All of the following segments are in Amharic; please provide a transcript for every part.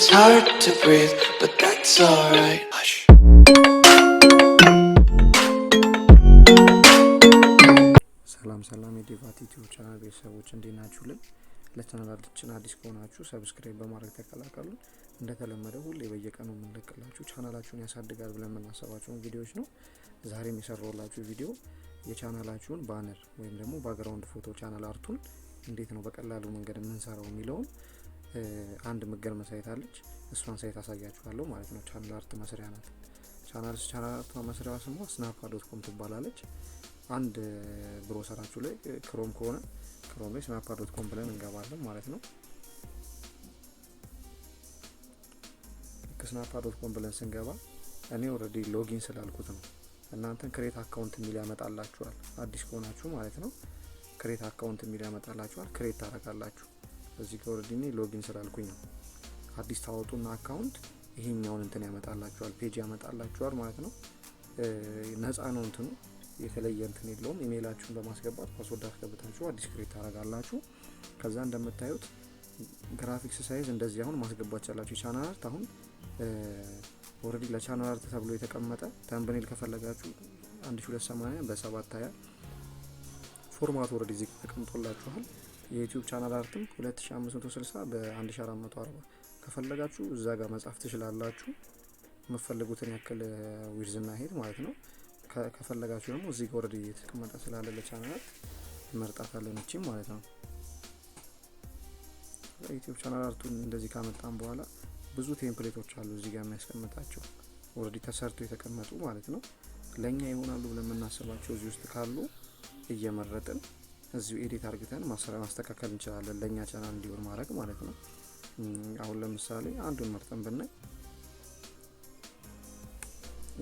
hard to breathe, but that's alright. Hush. ሰላም የdevati ዩቱዩብ ቻናል ቤተሰቦች እንዴት ናችሁልን? ለቻናላችን አዲስ ከሆናችሁ ሰብስክራይብ በማድረግ ተቀላቀሉ። እንደተለመደው ሁሌ በየቀኑ የምንለቅላችሁ ቻናላችሁን ያሳድጋል ብለን የምናስባቸውን ቪዲዮዎች ነው። ዛሬም የሰራሁላችሁ ቪዲዮ የቻናላችሁን ባነር ወይም ደግሞ ባክግራውንድ ፎቶ ቻናል አርቱን እንዴት ነው በቀላሉ መንገድ የምንሰራው የሚለውን አንድ ምገርም ሳይት አለች። እሷን ሳይት አሳያችኋለሁ ማለት ነው። ቻናል አርት መስሪያ ናት። ቻናል አርት መስሪያዋ ስሟ snappa.com ትባላለች። አንድ ብሮሰራችሁ ላይ ክሮም ከሆነ ክሮም ላይ snappa.com ብለን እንገባለን ማለት ነው። snappa.com ብለን ስንገባ እኔ ኦሬዲ ሎጊን ስላልኩት ነው። እናንተን ክሬት አካውንት የሚል ያመጣላችኋል። አዲስ ከሆናችሁ ማለት ነው። ክሬት አካውንት የሚል ያመጣላችኋል። ክሬት ታረጋላችሁ። እዚህ ጋር ኦሬዲ እኔ ሎጊን ስላልኩኝ ነው። አዲስ ታወጡና አካውንት ይሄኛውን እንትን ያመጣላችኋል፣ ፔጅ ያመጣላችኋል ማለት ነው። ነፃ ነው እንትኑ የተለየ እንትን የለውም። ኢሜይላችሁን በማስገባት ፓስወርድ አስገብታችሁ አዲስ ክሬት ታረጋላችሁ። ከዛ እንደምታዩት ግራፊክስ ሳይዝ እንደዚህ አሁን ማስገባት ይችላልላችሁ። ቻናል አርት አሁን ኦሬዲ ለቻናል አርት ተብሎ የተቀመጠ ተምብኔል ከፈለጋችሁ 1280 በ720 ፎርማት ኦሬዲ እዚህ ተቀምጦላችኋል። የዩቲዩብ ቻናል አርትም 2560 በ1440 ከፈለጋችሁ እዛ ጋር መጻፍ ትችላላችሁ። መፈልጉትን ያክል ዊድዝና ሄድ ማለት ነው። ከፈለጋችሁ ደግሞ እዚህ ጋር ኦሬዲ የተቀመጠ ስላለ ለቻናል አርት መርጣታለን እቺ ማለት ነው። የዩቲዩብ ቻናል አርቱን እንደዚህ ካመጣን በኋላ ብዙ ቴምፕሌቶች አሉ እዚህ ጋር የሚያስቀምጣቸው ኦሬዲ ተሰርተው የተቀመጡ ማለት ነው። ለኛ ይሆናሉ ብለን የምናስባቸው እዚህ ውስጥ ካሉ እየመረጥን እዚሁ ኤዲት አድርገን ማስተካከል እንችላለን። ለኛ ቻናል እንዲሆን ማድረግ ማለት ነው። አሁን ለምሳሌ አንዱን መርጠን ብናይ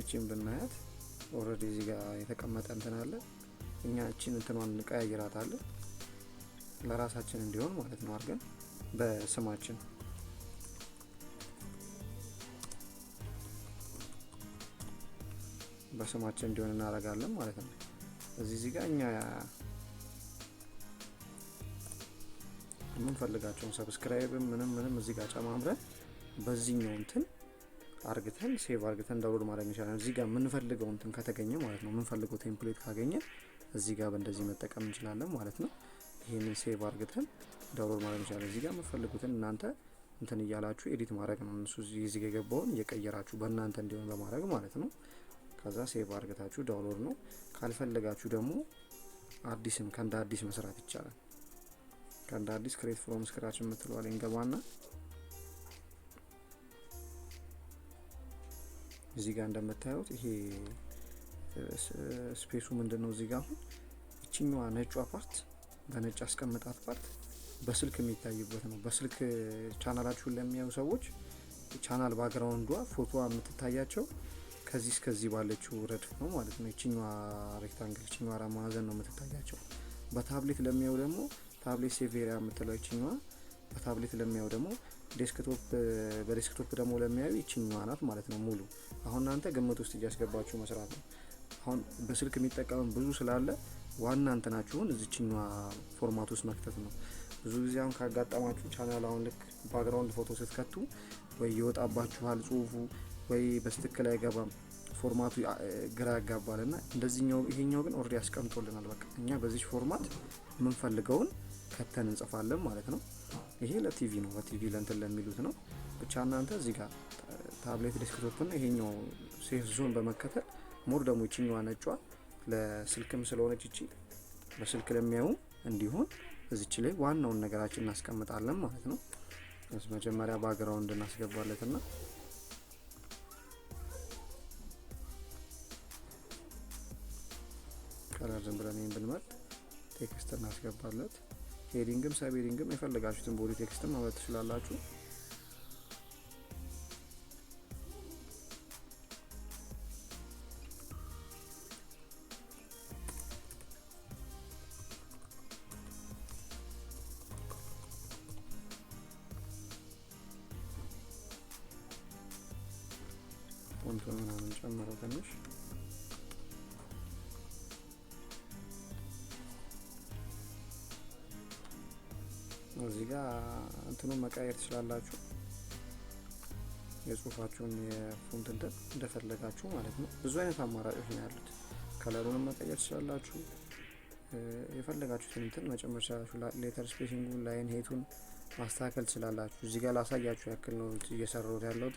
እቺን ብናያት ኦሬዲ እዚህ ጋር የተቀመጠ እንትን አለ። እኛ እቺን እንትኗን እንቀያይራታለን ለራሳችን እንዲሆን ማለት ነው። አድርገን በስማችን እንዲሆን እናደርጋለን ማለት ነው። እዚህ ጋር እኛ የምንፈልጋቸውን ሰብስክራይብ ምንም እዚህ ጋር ጨማምረን በዚህኛው እንትን አርግተን ሴቭ አርግተን ዳውንሎድ ማድረግ እንችላለን። እዚህ ጋር የምንፈልገው እንትን ከተገኘ ማለት ነው። የምንፈልገው ቴምፕሌት ካገኘን እዚህ ጋር በእንደዚህ መጠቀም እንችላለን ማለት ነው። ይሄንን ሴቭ አርግተን ዳውንሎድ ማድረግ እንችላለን። እዚህ ጋር የምትፈልጉትን እናንተ እንትን እያላችሁ ኤዲት ማድረግ ነው። እሱ እዚህ ጋር የገባውን እየቀየራችሁ በእናንተ እንዲሆን በማድረግ ማለት ነው። ከዛ ሴቭ አርግታችሁ ዳውንሎድ ነው። ካልፈለጋችሁ ደግሞ አዲስም ከእንደ አዲስ መስራት ይቻላል። ከእንደ አዲስ ክሬት ፍሮም ስክራች የምትለው ላይ እንገባና እዚህ ጋር እንደምታዩት ይሄ ስፔሱ ምንድነው? እዚህ ጋር አሁን እቺኛዋ ነጯ ፓርት በነጭ አስቀምጣት ፓርት በስልክ የሚታይበት ነው። በስልክ ቻናላችሁን ለሚያዩ ሰዎች ቻናል ባክግራውንዷ ፎቶዋ የምትታያቸው ከዚህ እስከዚህ ባለችው ረድፍ ነው ማለት ነው። እቺኛዋ ሬክታንግል እቺኛዋ ማዕዘን ነው የምትታያቸው። በታብሌት ለሚያዩ ደግሞ ታብሌት ሴቭ ኤሪያ የምትለው እቺኛዋ፣ በታብሌት ለሚያዩ ደግሞ በዴስክቶፕ ደግሞ ለሚያዩ እቺኛዋ ናት ማለት ነው ሙሉ። አሁን እናንተ ግምት ውስጥ እያስገባችሁ መስራት ነው። አሁን በስልክ የሚጠቀም ብዙ ስላለ ዋና እንትናችሁን እዚህኛዋ ፎርማት ውስጥ መክተት ነው። ብዙ ጊዜ አሁን ካጋጠማችሁ ቻናል አሁን ልክ ባክግራውንድ ፎቶ ስትከቱ ወይ ይወጣባችኋል ጽሁፉ ወይ በስትክክል አይገባም፣ ፎርማቱ ግራ ያጋባልና እንደዚህኛው ይሄኛው ግን ኦሬዲ ያስቀምጦልናል። በቃ እኛ በዚህ ፎርማት የምንፈልገውን ከተን እንጽፋለን ማለት ነው። ይሄ ለቲቪ ነው፣ በቲቪ ለእንትን ለሚሉት ነው። ብቻ እናንተ እዚህ ጋር ታብሌት ዴስክቶፕ እና ይሄኛው ሴፍ ዞን በመከተል ሞር ደግሞ እቺኛዋ ነጯ ለስልክም ስለሆነች እቺ በስልክ ለሚያዩ እንዲሆን እዚች ላይ ዋናውን ነገራችን እናስቀምጣለን ማለት ነው። መጀመሪያ ባክግራውንድ እናስገባለትና ከለር ዝም ብለን ብንመርጥ ቴክስት እናስገባለት። ሄዲንግም ሰብ ሄዲንግም የፈለጋችሁትን ቦዲ ቴክስትም ማውጣት ትችላላችሁ። ፎንቱን ምናምን ጨምረው ትንሽ እዚህ ጋር እንትኑን መቀየር ትችላላችሁ። የጽሁፋችሁን የፎንት እንደፈለጋችሁ ማለት ነው። ብዙ አይነት አማራጮች ነው ያሉት። ከለሩንም መቀየር ትችላላችሁ። የፈለጋችሁትን እንትን መጨመር ትችላላችሁ። ሌተር ስፔሲንጉን፣ ላይን ሄቱን ማስተካከል ትችላላችሁ። እዚህ ጋር ላሳያችሁ ያክል ነው እየሰራሁት ያለሁት።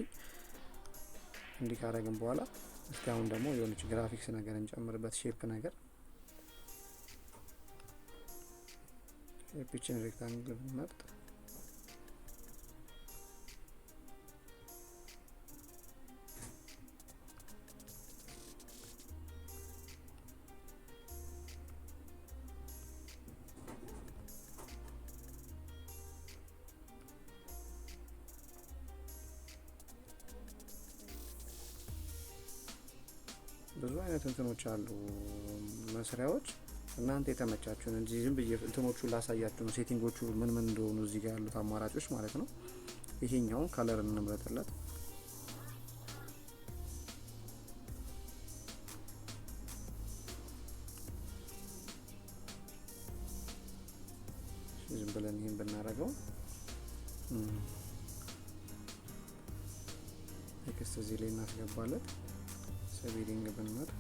እንዲህ ካደረግን በኋላ እስቲ አሁን ደግሞ የሆነች ግራፊክስ ነገር እንጨምርበት። ሼፕ ነገር ሼፕችን ሬክታንግል ብንመርጥ ብዙ አይነት እንትኖች አሉ መስሪያዎች። እናንተ የተመቻችሁን እንጂ ዝም ብዬ እንትኖቹ ላሳያችሁ ነው። ሴቲንጎቹ ምን እንደሆኑ እዚህ ጋር ያሉት አማራጮች ማለት ነው። ይሄኛውን ከለር እንምረጥለት። ዝም ብለን ይሄን ብናደርገው ቴክስት እዚህ ላይ እናስገባለን። ሰቢሊንግ ብንመርጥ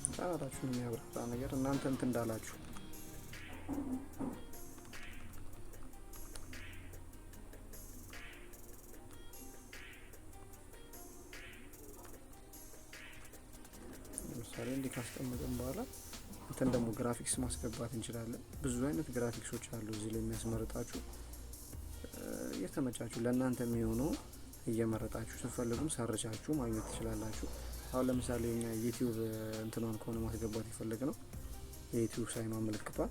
ቻናላችሁን የሚያብራራ ነገር እናንተ እንትን እንዳላችሁ ለምሳሌ እንዲህ ካስቀመጥን በኋላ እንትን ደግሞ ግራፊክስ ማስገባት እንችላለን። ብዙ አይነት ግራፊክሶች አሉ እዚህ ላይ የሚያስመርጣችሁ። የተመቻችሁ ለእናንተ የሚሆነው እየመረጣችሁ ስትፈልጉም ሰርቻችሁ ማግኘት ትችላላችሁ። አሁን ለምሳሌ እኛ ዩቲዩብ እንትኗን ከሆነ ማስገባት የፈለግነው የዩቲዩብ ሳይኗ ምልክቷን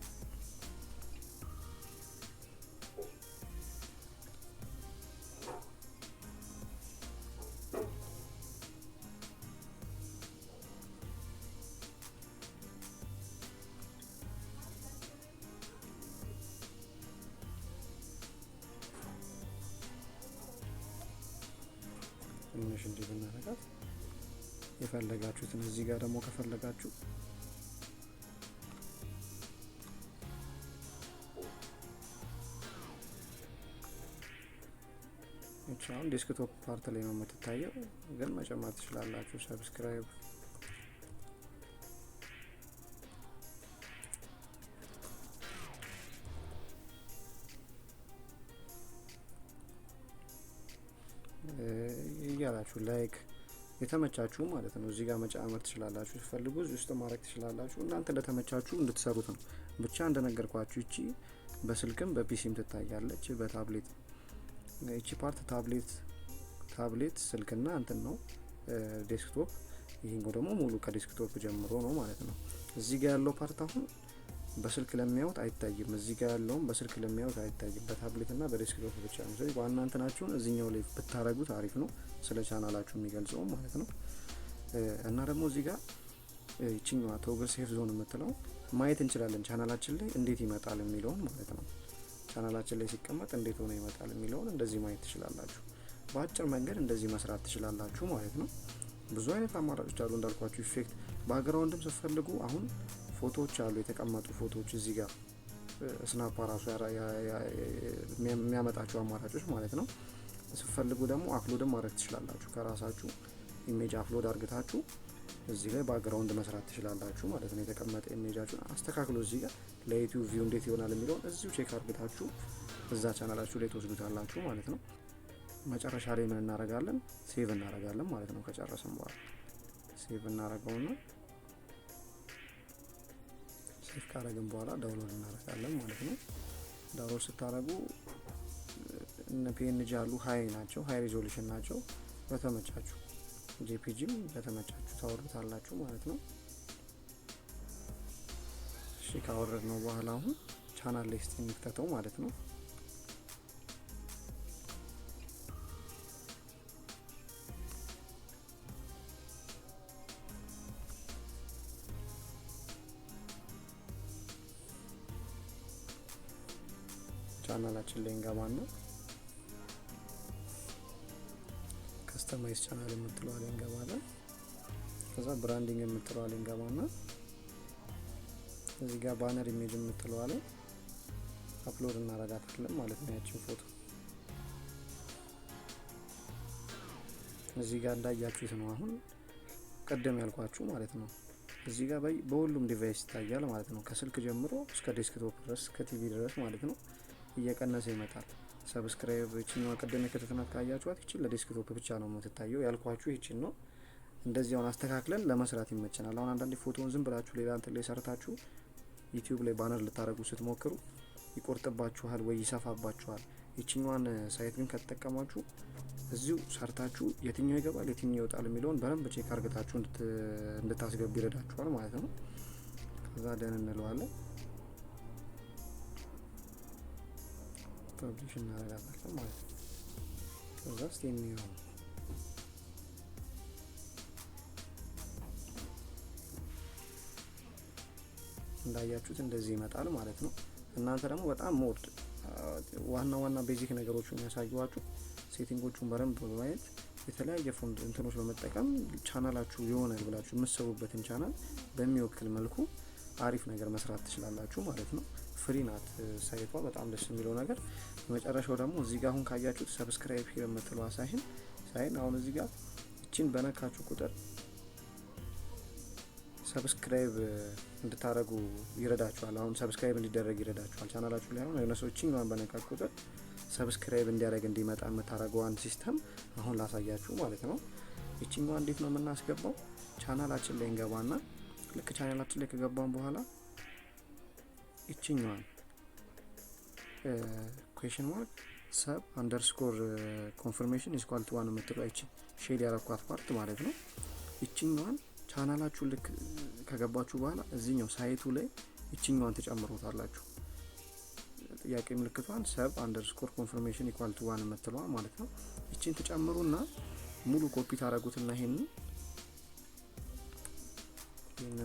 ትንሽ እንዲህ ብናደርጋት የፈለጋችሁትን እዚህ ጋር ደግሞ ከፈለጋችሁ አሁን ዴስክቶፕ ፓርት ላይ ነው የምትታየው፣ ግን መጨመር ትችላላችሁ። ሰብስክራይብ እያላችሁ ላይክ የተመቻችሁ ማለት ነው እዚህ ጋር መጨመር ትችላላችሁ። ሲፈልጉ እዚህ ውስጥ ማድረግ ትችላላችሁ። እናንተ እንደተመቻችሁ እንድትሰሩት ነው። ብቻ እንደነገርኳችሁ እቺ በስልክም በፒሲም ትታያለች። በታብሌት እቺ ፓርት ታብሌት ስልክና እንትን ነው ዴስክቶፕ። ይሄኛው ደግሞ ሙሉ ከዴስክቶፕ ጀምሮ ነው ማለት ነው። እዚህ ጋር ያለው ፓርት አሁን በስልክ ለሚያዩት አይታይም። እዚህ ጋር ያለውም በስልክ ለሚያዩት አይታይም። በታብሌትና በዴስክቶፕ ብቻ ነው። ስለዚህ ዋና እንትናችሁን እዚህኛው ላይ ብታረጉት አሪፍ ነው፣ ስለ ቻናላችሁ የሚገልጸው ማለት ነው። እና ደግሞ እዚህ ጋር እቺኛዋ ቶግል ሴፍ ዞን የምትለው ማየት እንችላለን ቻናላችን ላይ እንዴት ይመጣል የሚለውን ማለት ነው። ቻናላችን ላይ ሲቀመጥ እንዴት ሆነ ይመጣል የሚለውን እንደዚህ ማየት ትችላላችሁ። በአጭር መንገድ እንደዚህ መስራት ትችላላችሁ ማለት ነው። ብዙ አይነት አማራጮች አሉ እንዳልኳችሁ። ኢፌክት ባክግራውንድም ስትፈልጉ አሁን ፎቶዎች አሉ፣ የተቀመጡ ፎቶዎች እዚህ ጋር ስናፕ ራሱ የሚያመጣቸው አማራጮች ማለት ነው። ስትፈልጉ ደግሞ አፕሎድም ማድረግ ትችላላችሁ። ከራሳችሁ ኢሜጅ አፕሎድ አድርጋችሁ እዚህ ላይ ባክግራውንድ መስራት ትችላላችሁ ማለት ነው። የተቀመጠ ኢሜጃችሁን አስተካክሎ እዚህ ጋር ለዩቲዩብ ቪው እንዴት ይሆናል የሚለውን እዚሁ ቼክ አድርጋችሁ እዛ ቻናላችሁ ላይ ትወስዱታላችሁ ማለት ነው። መጨረሻ ላይ ምን እናደርጋለን? ሴቭ እናደርጋለን ማለት ነው። ከጨረስን በኋላ ሴቭ እናደርገውና ሴቭ ካደረግን በኋላ ዳውንሎድ እናደርጋለን ማለት ነው። ዳውንሎድ ስታደርጉ እነ ፒኤንጂ አሉ፣ ሀይ ናቸው፣ ሀይ ሪዞሉሽን ናቸው። በተመቻችሁ ጄፒጂም በተመቻችሁ ታወርዱታላችሁ ማለት ነው። እሺ ካወረድ ነው በኋላ አሁን ቻናል ላይ እስቲ እንክተተው ማለት ነው። ቻናላችን ላይ እንገባና ከስተማይዝ ቻናል የምትለው ላይ እንገባለን። ከዛ ብራንዲንግ የምትለው ላይ እንገባና እዚህ ጋር ባነር ኢሜጅ የምትለው ላይ አፕሎድ እናደርጋታለን ማለት ነው። ያቺን ፎቶ እዚህ ጋር እንዳያችሁት ነው አሁን ቀደም ያልኳችሁ ማለት ነው። እዚህ ጋር በሁሉም ዲቫይስ ይታያል ማለት ነው። ከስልክ ጀምሮ እስከ ዴስክቶፕ ድረስ ከቲቪ ድረስ ማለት ነው እየቀነሰ ይመጣል። ሰብስክራይብ እቺን ቀደም ከተተናት ካያችኋት እቺ ለዴስክቶፕ ብቻ ነው የምትታየው ያልኳችሁ እቺን ነው። እንደዚህ አሁን አስተካክለን ለመስራት ይመቸናል። አሁን አንዳንዴ ፎቶውን ዝም ብላችሁ ሌላ እንትን ላይ ሰርታችሁ ዩቲዩብ ላይ ባነር ልታረጉ ስትሞክሩ ይቆርጥባችኋል ወይ ይሰፋባችኋል። እቺኛዋን ሳይት ግን ከተጠቀማችሁ እዚሁ ሰርታችሁ የትኛው ይገባል የትኛው ይወጣል የሚለውን በደንብ ቼክ አድርጋችሁ እንድታስገቡ ይረዳችኋል ማለት ነው። ከዛ ደን እንለዋለን ፐብሊሽ እናደርጋታለን ማለት ነው። ከዛ ስቴሚው እንዳያችሁት እንደዚህ ይመጣል ማለት ነው። እናንተ ደግሞ በጣም ሞድ ዋና ቤዚክ ነገሮችን ያሳዩዋችሁ ሴቲንጎቹን በደንብ በማየት የተለያየ ፎንት እንትኖች በመጠቀም ቻናላችሁ ይሆናል ብላችሁ የምትሰሩበትን ቻናል በሚወክል መልኩ አሪፍ ነገር መስራት ትችላላችሁ ማለት ነው። ፍሪ ናት ሳይቷ በጣም ደስ የሚለው ነገር። በመጨረሻው ደግሞ እዚህ ጋር አሁን ካያችሁት ሰብስክራይብ ሂር የምትለው ሳይን አሁን እዚህ ጋር እቺን በነካችሁ ቁጥር ሰብስክራይብ እንድታረጉ ይረዳችኋል። አሁን ሰብስክራይብ እንዲደረግ ይረዳችኋል ቻናላችሁ ላይ አሁን እነሱችን ማን በነካችሁ ቁጥር ሰብስክራይብ እንዲያደርግ እንዲመጣ የምታረገዋን ሲስተም አሁን ላሳያችሁ ማለት ነው። እቺኛው እንዴት ነው የምናስገባው? ቻናላችን ላይ እንገባና ልክ ቻናላችን ላይ ከገባን በኋላ እቺኛው ኩዌስቸን ማርክ ሰብ አንደርስኮር ኮንፈርሜሽን ኢዝ ኢኳል ቱ 1 የምትለው እቺ ሼድ ያረኳት ፓርት ማለት ነው። እቺኛው ቻናላችሁ ልክ ከገባችሁ በኋላ እዚህኛው ሳይቱ ላይ እቺኛዋን ተጨምሩታላችሁ። ጥያቄ ምልክቷን ሰብ አንደርስኮር ኮንፈርሜሽን ኢኳል ቱ 1 የምትለዋ ማለት ነው። እቺን ተጨምሩና ሙሉ ኮፒ ታረጉትና ይሄንን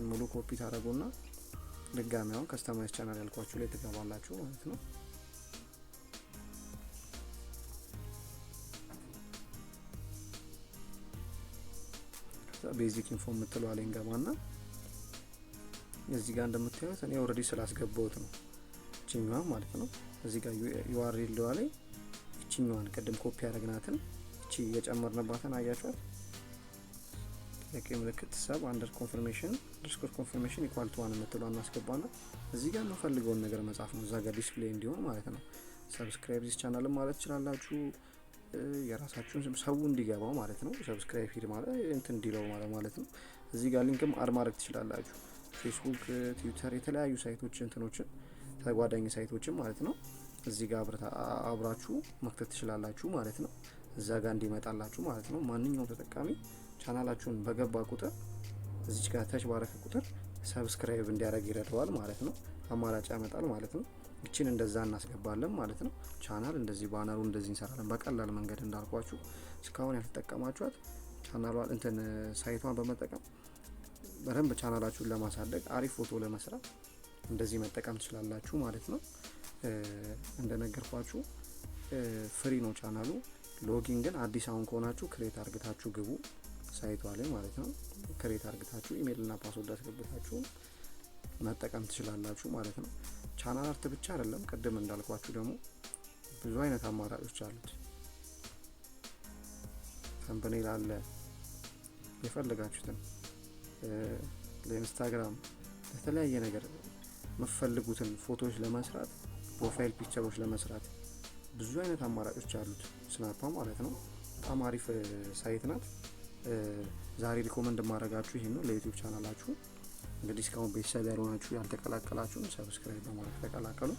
ሙሉ ኮፒ ታረጉና ድጋሚ አሁን ከስተማይዝ ቻናል ያልኳችሁ ላይ ትገባላችሁ ማለት ነው። ቤዚክ ኢንፎ የምትለው ላይ እንገባና እዚህ ጋር እንደምታዩት እኔ ኦሬዲ ስላስገባሁት ነው እቺኛዋ ማለት ነው። እዚህ ጋር URL ላይ እቺኛዋን ቀደም ኮፒ ያደረግናትን እቺ የጨመርንባትን አያችኋት ጥያቄ ምልክት ሰብ አንደር ኮንፈርሜሽን አንደርስኮር ኮንፈርሜሽን ኢኳል ቱ 1 የምትለው እናስገባና እዚህ ጋር የምፈልገውን ነገር መጻፍ ነው እዛ ጋር ዲስፕሌይ እንዲሆን ማለት ነው። ሰብስክራይብ ዚስ ቻናል ማለት ይችላልላችሁ የራሳችሁን ስም ሰው እንዲገባው ማለት ነው። ሰብስክራይብ ሂድ ማለት እንትን እንዲለው ማለት ነው። እዚህ ጋር ሊንክም አድ ማድረግ ትችላላችሁ። ፌስቡክ፣ ትዊተር የተለያዩ ሳይቶች እንትኖችን ተጓዳኝ ሳይቶችን ማለት ነው እዚህ ጋር አብራችሁ መክተት ትችላላችሁ ማለት ነው። እዛ ጋር እንዲመጣላችሁ ማለት ነው። ማንኛውም ተጠቃሚ ቻናላችሁን በገባ ቁጥር እዚች ጋር ታች ባረከ ቁጥር ሰብስክራይብ እንዲያደርግ ይረዳዋል ማለት ነው። አማራጭ ያመጣል ማለት ነው። እቺን እንደዛ እናስገባለን ማለት ነው። ቻናል እንደዚህ ባነሩ እንደዚህ እንሰራለን በቀላል መንገድ እንዳልኳችሁ። እስካሁን ያልተጠቀማችኋት ቻናሏን እንትን ሳይቷን በመጠቀም በደንብ ቻናላችሁን ለማሳደግ አሪፍ ፎቶ ለመስራት እንደዚህ መጠቀም ትችላላችሁ ማለት ነው። እንደነገርኳችሁ ፍሪ ነው ቻናሉ። ሎጊን ግን አዲስ አሁን ከሆናችሁ ክሬት አርግታችሁ ግቡ ሳይቷ ላይ ማለት ነው። ክሬት አርግታችሁ ኢሜል እና ፓስወርድ አስገብታችሁ መጠቀም ትችላላችሁ ማለት ነው። ቻናል አርት ብቻ አይደለም ቀደም እንዳልኳችሁ ደግሞ ብዙ አይነት አማራጮች አሉት። ተምብኔል አለ የፈለጋችሁትን ለኢንስታግራም ለተለያየ ነገር መፈልጉትን ፎቶዎች ለመስራት ፕሮፋይል ፒክቸሮች ለመስራት ብዙ አይነት አማራጮች አሉት ስናፓ ማለት ነው። በጣም አሪፍ ሳይት ናት። ዛሬ ሪኮመንድ ማድረጋችሁ ይሄን ነው ለዩቲዩብ ቻናላችሁ። እንግዲህ እስካሁን ቤተሰብ ያልሆናችሁ ያልተቀላቀላችሁ ሰብስክራይብ በማድረግ ተቀላቀሉ።